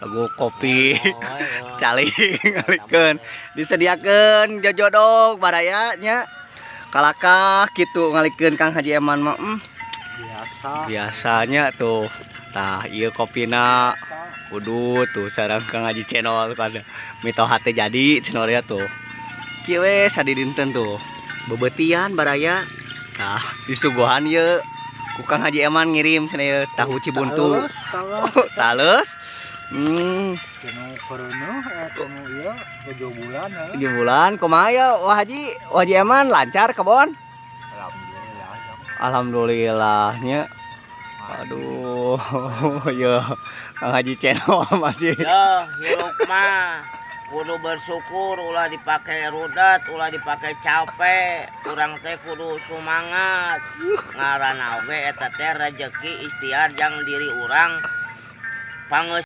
lagu kopi caling ngalikeun disediakeun jojodog barayanya kalakah kitu ngalikeun Kang Haji Eman mah biasanya tuh tah ieu kopina kudu tuh sareng Kang Haji channel kan mitoha teh jadi channel ya tuh kieu we sadidinten tuh bebetian baraya tah disuguhan ieu ku Kang Haji Eman ngirim cenah ieu tahu cibuntu tales tujuh bulan 7 bulan kumaha ya Wah Haji Eman lancar kebon alhamdulillahnya aduh ya Kang Haji channel masih ya hirup mah kudu bersyukur ulah dipakai rudat ulah dipakai capek urang teh kudu semangat ngaranna oge eta teh rezeki ikhtiar jang diri urang pangeus